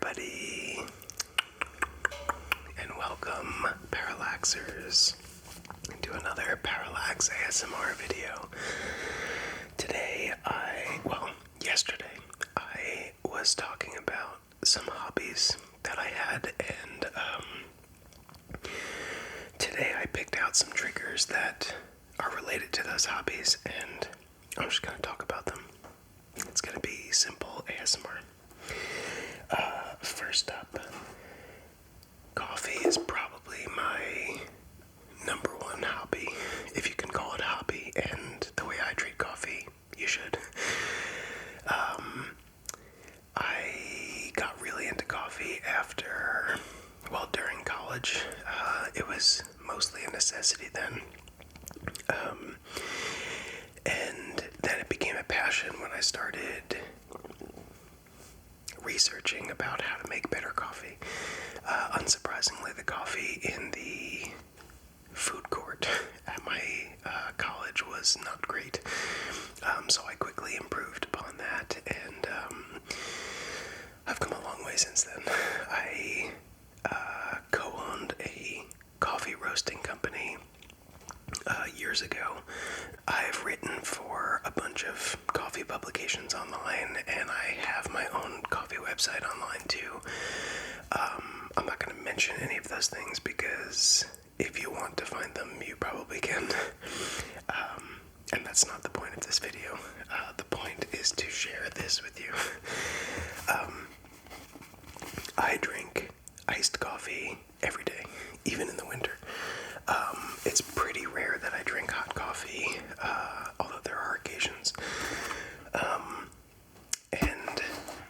everybody, and welcome, Parallaxers, to another Parallax ASMR video. Yesterday, I was talking about some hobbies that I had, and today I picked out some triggers that are related to those hobbies, and I'm just going to talk about them. It's going to be simple ASMR. First up, coffee is probably my number one hobby, if you can call it a hobby, and the way I treat coffee, you should. I got really into coffee during college. It was mostly a necessity then. And then it became a passion when I started researching about how to make better coffee. Unsurprisingly, the coffee in the food court at my college was not great. So I quickly improved upon that, and I've come a long way since then. I co-owned a coffee roasting company years ago. I've written for a bunch of coffee publications online, and I have my own coffee website online too. I'm not going to mention any of those things because if you want to find them, you probably can. And that's not the point of this video. The point is to share this with you. I drink iced coffee every day, even in the winter. It's pretty rare that I drink hot coffee, although there are occasions. And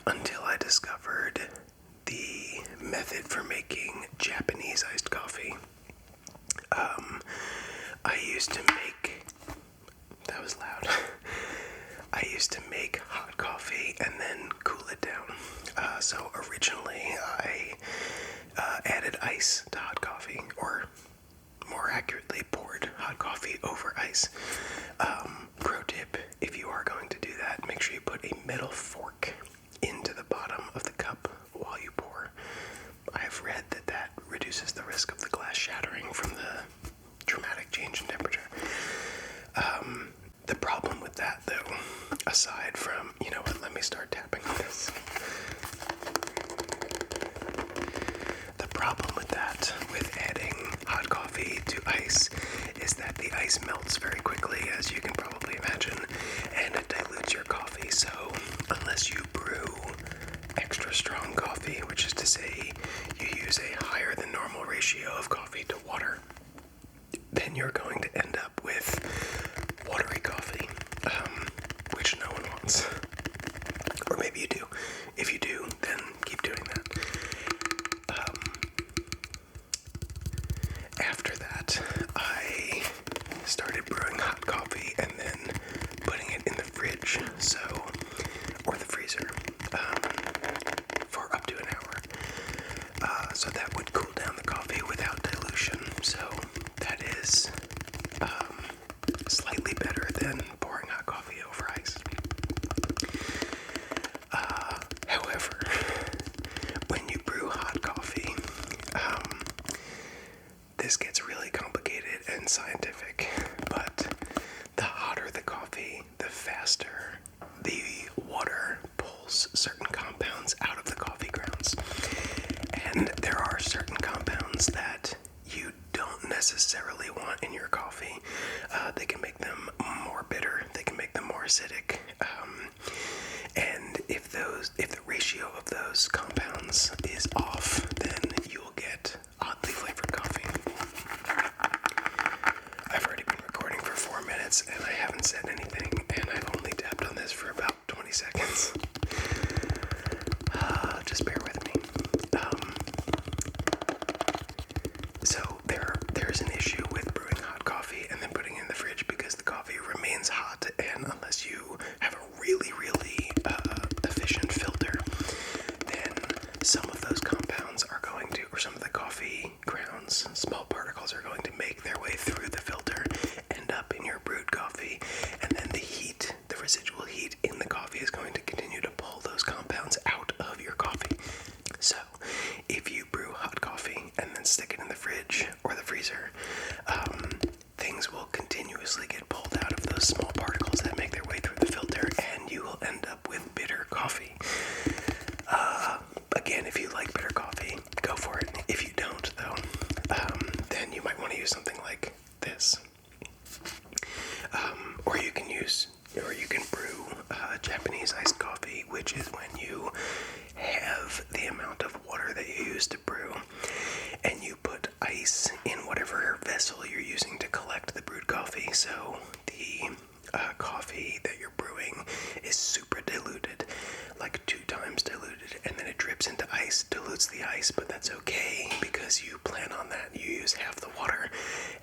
until I discovered the method for making Japanese iced coffee, I used to make... That was loud. I used to make hot coffee and then cool it down. So originally I added ice to hot coffee, or more accurately, poured hot coffee over ice. Pro tip, if you are going to do that, make sure you put a metal fork into the bottom of the cup while you pour. I have read that reduces the risk of the glass shattering from the dramatic change in temperature. The problem with that, though, aside from, let me start tapping on this. The problem with that, with adding hot coffee to ice, is that the ice melts very quickly, as you can probably imagine, and it dilutes your coffee. So unless you brew extra strong coffee, which is to say you use a higher than normal ratio of coffee to water, then you're going to end up with watery coffee, which no one wants. Or maybe you do. If you do, then keep doing that. After that, I started brewing hot coffee and then putting it in the fridge, or the freezer, for up to an hour. So that would cool down the coffee without dilution. So that is slightly better than pouring hot coffee over ice. However, when you brew hot coffee, this gets really complicated and scientific, but the hotter the coffee, the faster the water pulls certain compounds out of the coffee grounds. And there are certain compounds that you don't necessarily want in your coffee. They can make them more bitter, they can make them more acidic, and if the ratio of those compounds is off, then you'll get oddly flavored coffee. I've already been recording for 4 minutes and I haven't said anything, and I've only tapped on this for about 20 seconds. Just bear with me. So there's an issue with brewing hot coffee and then putting it in the fridge because the coffee remains hot, and unless you have a really, really efficient filter, then some of those compounds are going to, or some of the coffee grounds, small particles are going to make their way through the filter, end up in your brewed coffee, and then the residual heat in the coffee is going to continue to pull those compounds out of your coffee. fridge or the freezer, things will continuously get pulled out of those small particles that make their way through the filter, and you will end up with bitter coffee. Again, if you like bitter coffee, go for it. If you don't, though, then you might want to use something like this. Or you can brew Japanese iced coffee, which is when you have the amount of water that you use to brew, and you put ice in whatever vessel you're using to collect the brewed coffee. So the coffee that you're brewing is super diluted, like 2 times diluted, and then it drips into ice, dilutes the ice, but that's okay because you plan on that. You use half the water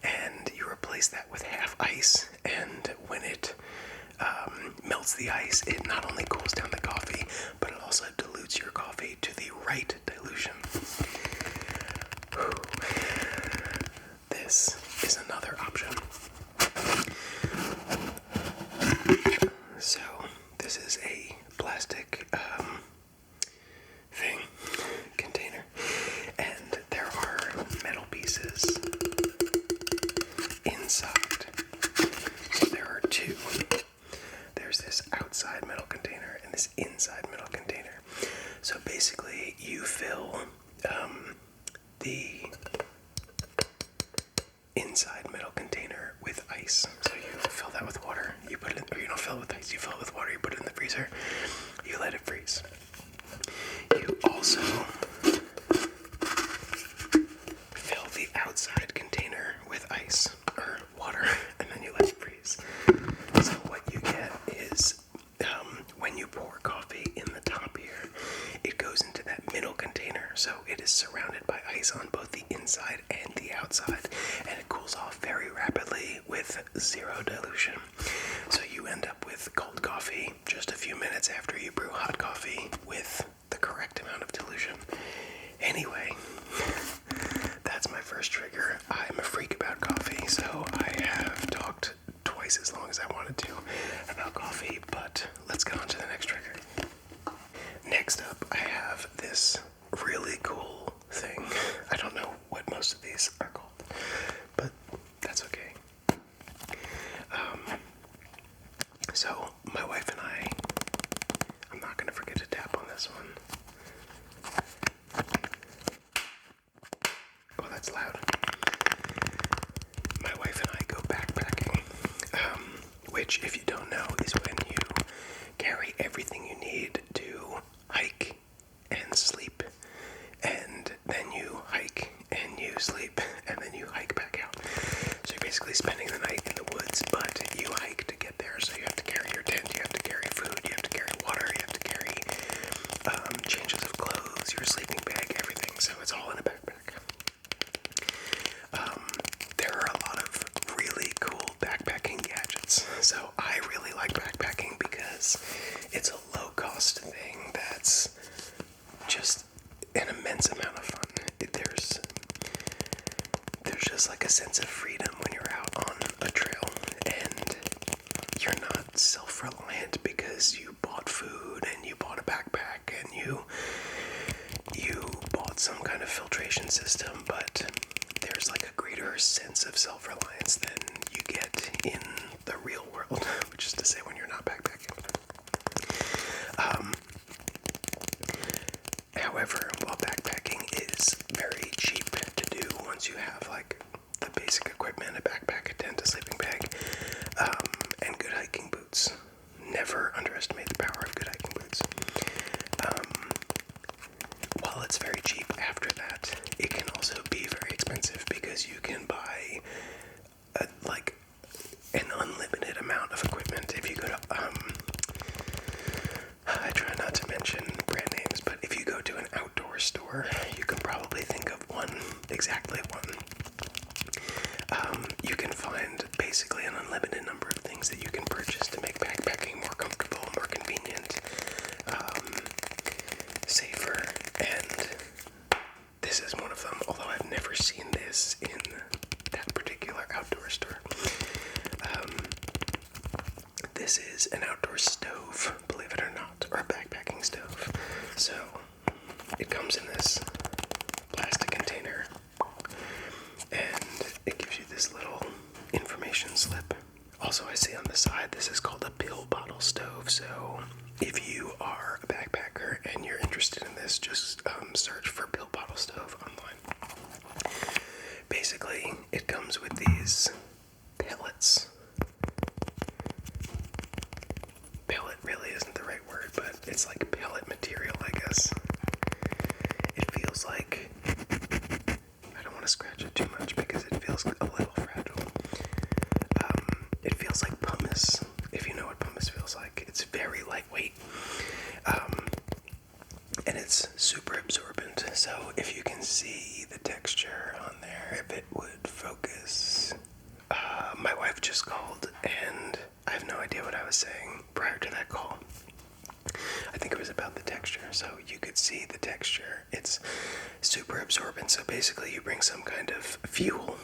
and you replace that with half ice, and when it melts the ice, it not only cools down the coffee, but it also dilutes your coffee to the right dilution. Whew. This is another option. So this is a plastic container, and there are metal pieces inside. So there are 2. There's this outside metal container and this inside metal container. So basically you fill the inside metal container with ice. So you fill that with water, you put it in, or you don't fill it with ice, you fill it with water, you put it in the freezer, you let it freeze. You also fill the outside container with ice or water, and then you let it freeze. So what you get is, when you pour coffee in the top here, it goes into that middle container, so it is surrounded by ice on both the inside and the outside, and it cools off very rapidly with 0 dilution. So you end up with cold coffee just a few minutes after you brew hot coffee with the correct amount of dilution. Anyway, that's my first trigger. I'm a freak about coffee, so I have talked twice as long as I wanted to about coffee, but let's get on to the next trigger. Next up, I have this really cool thing. I don't know what most of these are called, but that's okay. So my wife and I'm not going to forget to tap on this one. Oh, that's loud. My wife and I go backpacking, which, if you don't know, is when you carry everything you need to hike and sleep, and then you hike and you sleep, and then you hike back out. So you're basically spending the night in the woods, but you hike to get there, so you have to carry your tent, you have to carry food, you have to carry water, you have to carry changes of clothes, your sleeping bag, everything, so it's all in a backpack. There are a lot of really cool backpacking gadgets, so I really like backpacking because it's a low-cost thing that's just an immense amount of fun. There's just like a sense of freedom when you're out on a trail, and you're not self-reliant because you bought food and you bought a backpack and you bought some kind of filtration system, but there's like a greater sense of self-reliance than you get in the real world, which is to say when you're not backpacking. However, while backpacking is very cheap to do once you have like the basic equipment, a backpack, a tent, a sleeping bag, and good hiking boots. Never underestimate the power of good hiking boots. While it's very cheap after that, it can also be very expensive because you can buy an unlimited amount of equipment. If you go to, I try not to mention brand names, but if you go to an outdoor store, you can probably think of exactly one. You can find basically an unlimited number of things that you can purchase to make backpacking more comfortable, more convenient, safer, and this is one of them, although I've never seen this in that particular outdoor store. This is an outdoor stove, believe it or not, or a backpacking stove. So it comes in this plastic container, this little information slip. Also, I see on the side, this is called a pill bottle stove, so if you are a backpacker and you're interested in this, just search for pill bottle stove online. Basically, it comes with these pellets. Pellet really isn't the right word, but it's like pellet material, I guess. It feels like, I don't want to scratch it too much because it feels a little fragile. It feels like pumice, if you know what pumice feels like. It's very lightweight, and it's super absorbent. So if you can see the texture on there, if it would focus. My wife just called, and I have no idea what I was saying prior to that call. I think it was about the texture, so you could see the texture. It's super absorbent, so basically you bring some kind of fuel.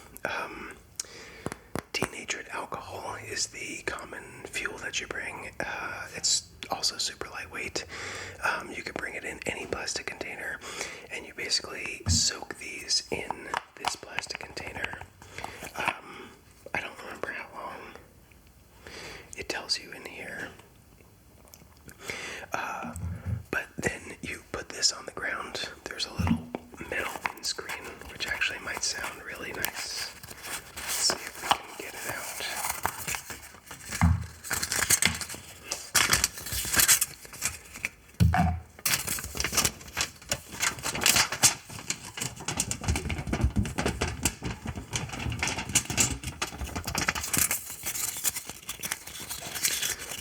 Denatured alcohol is the common fuel that you bring. It's also super lightweight. You can bring it in any plastic container, and you basically soak these in this plastic container. I don't remember how long. It tells you in here. But then you put this on the ground. There's a little metal windscreen, which actually might sound really nice. Let's see if we can get it out.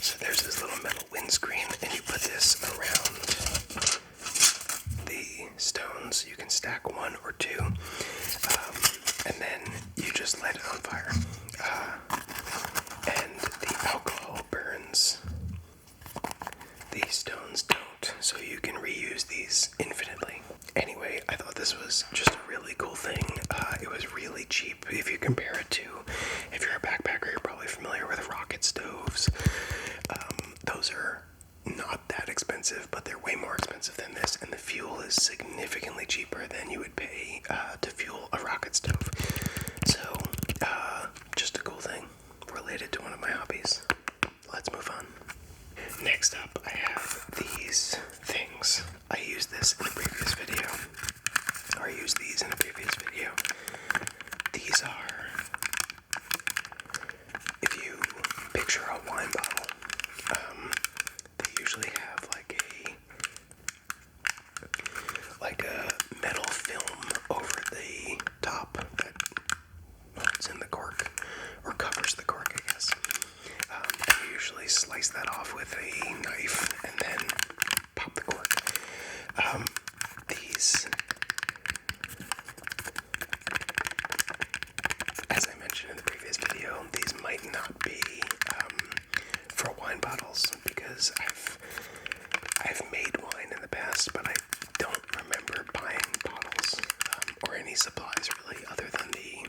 So there's this little metal windscreen, and you put this around the stones. You can stack one or two, and then you just light it on fire. And the alcohol burns. These stones don't, so you can reuse these infinitely. Anyway, I thought this was just a really cool thing. It was really cheap if you compare it to, if you're a backpacker, you're probably familiar with rocket stoves. Those are not that expensive, but they're way more expensive than this, and the fuel is significantly cheaper than you would pay to fuel a rocket stove. So, just a cool thing related to one of my hobbies. Let's move on. Next up, I have these things. I used this in a previous video. Or I used these in a previous video. These are, if you picture a wine bottle, they usually have like a metal film over the top that holds in the cork, or covers the cork, I guess. And you usually slice that off with a knife and then pop the cork. These, as I mentioned in the previous video, these might not be for wine bottles, because I've made wine in the past, but I don't remember buying bottles or any supplies really, other than the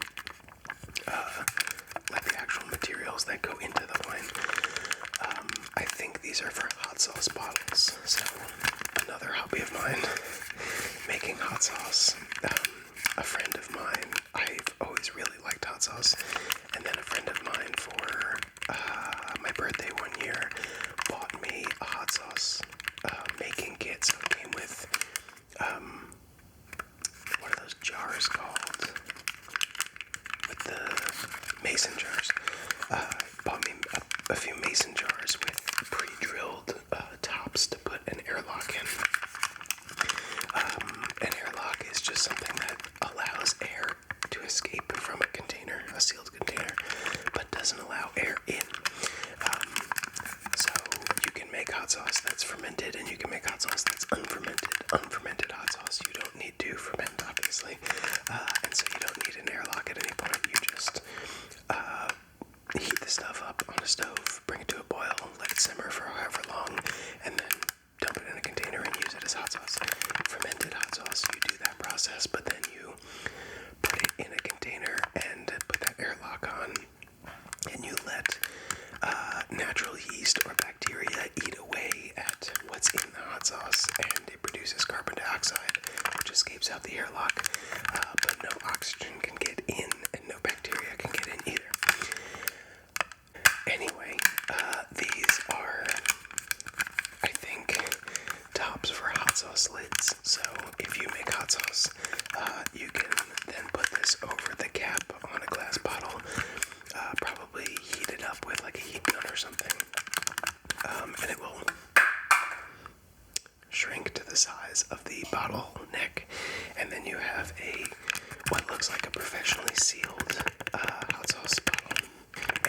actual materials that go into the wine. I think these are for hot sauce bottles. So another hobby of mine, making hot sauce. A friend of mine, I've always really liked hot sauce, and then a friend of mine for my birthday one year bought me a hot sauce making kit. So it came with what are those jars called? With the mason jars. Bought me a few mason jars with pre-drilled tops to put an airlock in. An airlock is just something that allows air to escape from a container, a sealed container, but doesn't allow air in. So you can make hot sauce that's fermented, and you can make hot sauce that's unfermented. Unfermented hot sauce you don't need to ferment, obviously, and so you don't need an airlock at any point. You just heat the stuff up on a stove, bring it to a boil, let it simmer for however long, and then dump it in a container and use it as hot sauce. Fermented hot sauce, you do that process, but then you put it in a container and put that airlock on, and you let natural yeast or bacteria eat away at what's in the hot sauce, and it produces carbon dioxide, which escapes out the airlock, but no oxygen can get in, and no bacteria can get Anyway, these are, I think, tops for hot sauce lids. So if you make hot sauce, you can then put this over the cap on a glass bottle, probably heat it up with like a heat gun or something, and it will shrink to the size of the bottle neck, and then you have what looks like a professionally sealed hot sauce bottle.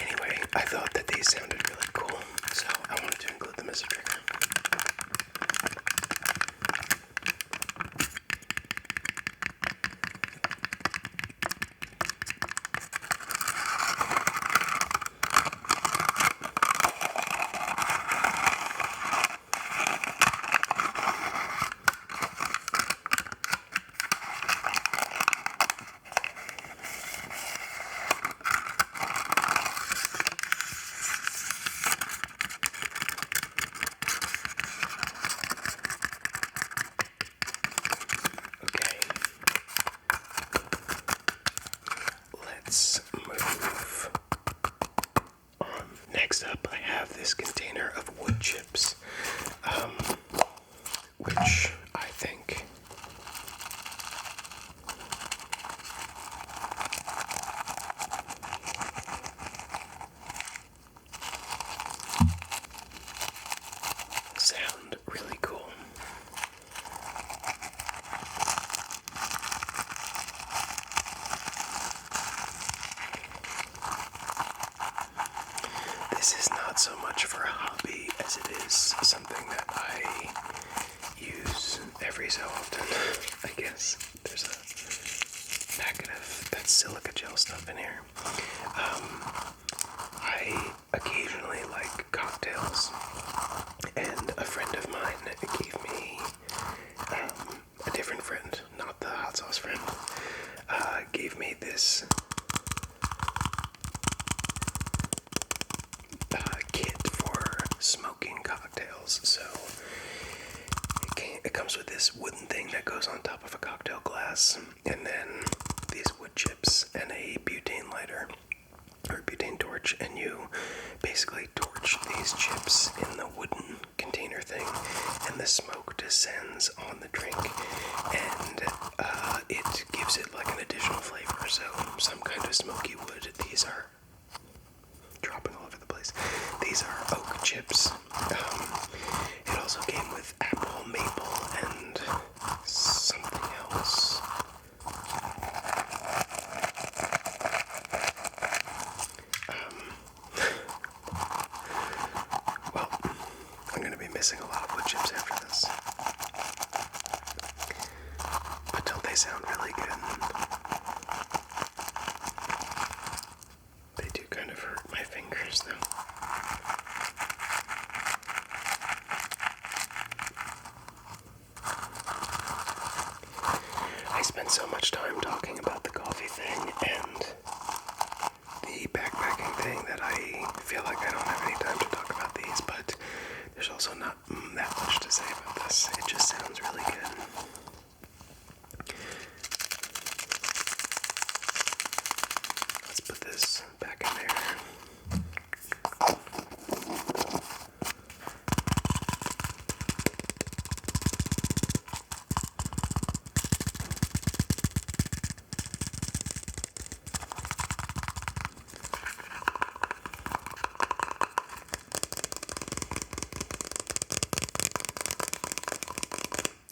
Anyway, I thought that these sounded really cool, so I wanted to include them as a trigger. Okay, let's move on. Next up, I have this container of wood chips, which I think sound really cool. This is not so much for a hobby as it is something that I use every so often. I guess there's a packet of that silica gel stuff in here. I occasionally like cocktails, and a friend of mine gave me, a different friend, not the hot sauce friend, gave me this kit for smoking cocktails. So it comes with this wooden thing that goes on top of a cocktail glass, and then these wood chips and a butane lighter or butane torch, and you basically torch these chips in the wooden container thing, and the smoke descends on the drink, and it gives it like an additional flavor. So some kind of smoky wood. These are dropping all over the place. These are oak chips. It also came with apple, maple, and something else. Well, I'm going to be missing a lot of wood chips after this. But don't they sound really good? They do kind of hurt my fingers, though. I spent so much time talking about the coffee thing and the backpacking thing that I feel like I don't have any time to talk about these, but there's also not that much to say about this. It just sounds really good. Let's put this back in there.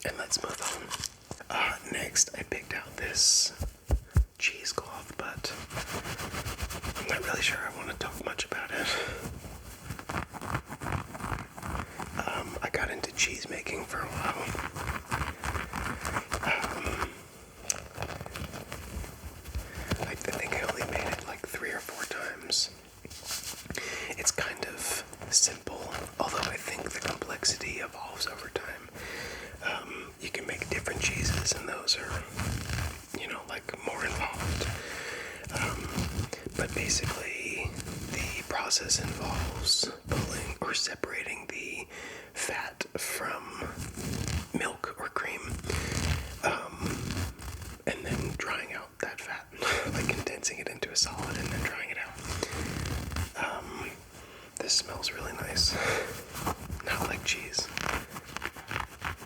And let's move on. Next, I picked out this cheesecloth, but I'm not really sure I want to talk much about it. I got into cheese making for a while. I think I only made it like 3 or 4 times. It's kind of simple, although I think the complexity evolves over time. You can make different cheeses, and those are, like more involved. But basically, the process involves pulling or separating the fat from milk or cream, and then drying out that fat, like condensing it into a solid and then drying it out. This smells really nice. Not like cheese.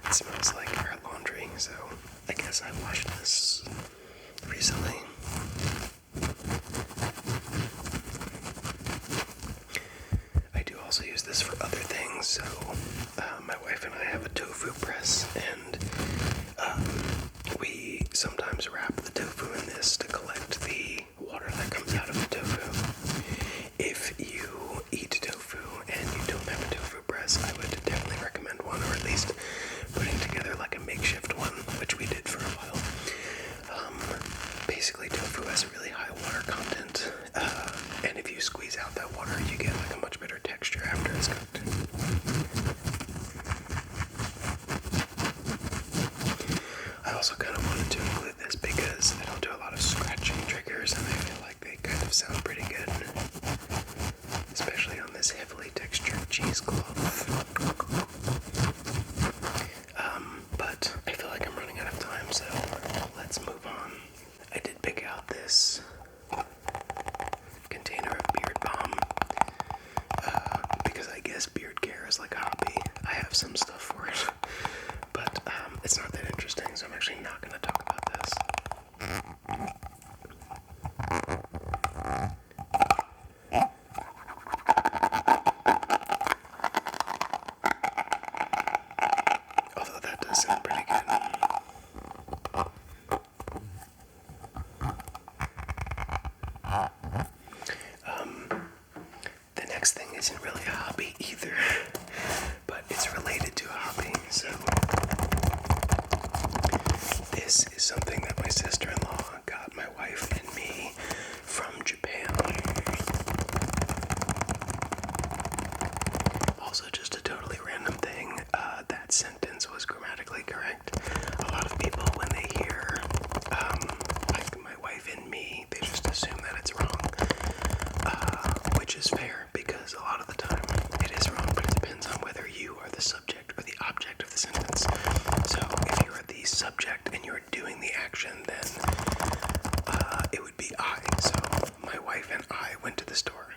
It smells like our laundry, so I guess I washed this recently. I do also use this for other things, so my wife and I have a tofu press, and we sometimes wrap the tofu in this to collect the water that comes out of the tofu. If you eat tofu and you don't have a tofu press, I would definitely recommend one, or at least putting together like a makeshift one, which we did for a while. Basically, tofu has a really high water content, and if you squeeze out that water, you get like a much better texture after it's cooked. I also kind of wanted to include this because I don't do a lot of scratching triggers, and I feel like they kind of sound pretty good, especially on this heavily textured cheesecloth. But I feel like I'm running out of time, so let's move on. I did pick out this container of beard balm because I guess beard care is like a hobby. I have some stuff for it, but it's not that interesting, so I'm actually not going to talk about this. Although that does sound pretty good. The next thing isn't really a hobby either, but it's related to a hobby, so this is something that my sister-in-law got my wife and me from Japan. Also, just a totally random thing, that sentence was grammatically correct. A lot of people, when they hear, like my wife and me, they just assume that it's wrong, which is fair, because a lot of the time it is wrong, but it depends on whether you are the subject or the object of the sentence. So if you are the subject and you're doing the action, then it would be I. So my wife and I went to the store.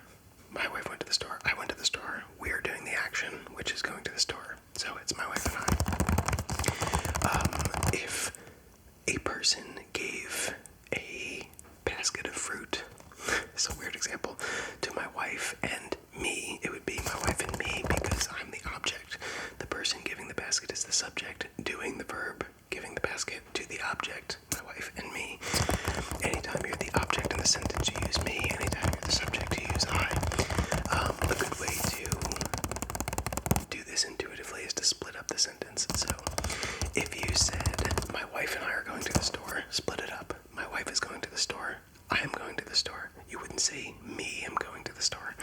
My wife went to the store. I went to the store. We are doing the action, which is going to the store. So it's my wife and I. If a person gave a basket of fruit, it's a weird example, to my wife and me, it would be my wife and me because I'm the object. The person giving the basket is the subject, doing the verb, giving the basket to the object, my wife and me. Anytime you're the object in the sentence, you use me. Anytime you're the subject, you use I. A good way to do this intuitively is to split up the sentence. So if you said, my wife and I are going to the store, split it up. My wife is going to the store. I am going to the store. You wouldn't say, me am going to the store.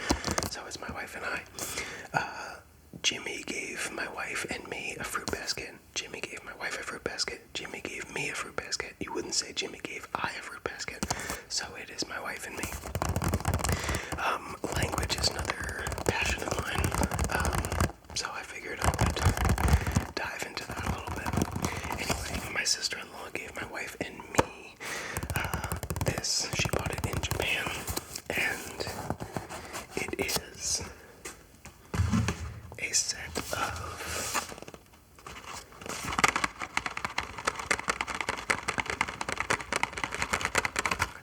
So it's my wife and I. Jimmy gave my wife and me a fruit basket. Jimmy gave my wife a fruit basket. Jimmy gave me a fruit basket. You wouldn't say Jimmy gave I a fruit basket. So it is my wife and me. Language is another passion of mine. So I figured I would dive into that a little bit. Anyway, my sister-in-law gave my wife and me this. She bought it in Japan, and it is a set of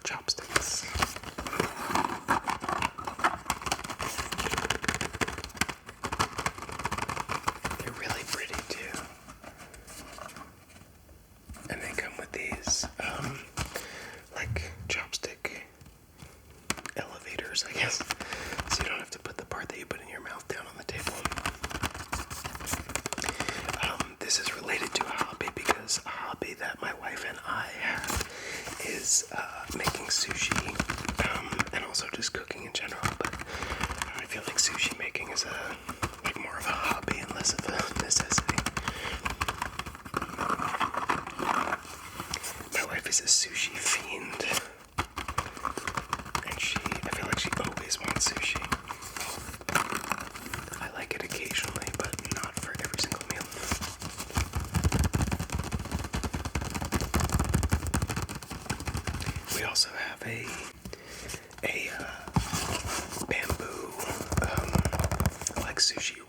chopsticks. They're really pretty too. And they come with these, like chopstick elevators, I guess. So you don't have to put the part that you put in your mouth down on the table. This is related to a hobby because a hobby that my wife and I have is making sushi, and also just cooking in general. But I feel like sushi making is like more of a hobby and less of a necessity. My wife is a sushi fiend, and I feel like she always wants sushi. I like it occasionally, but not for every single meal. We also have a bamboo sushi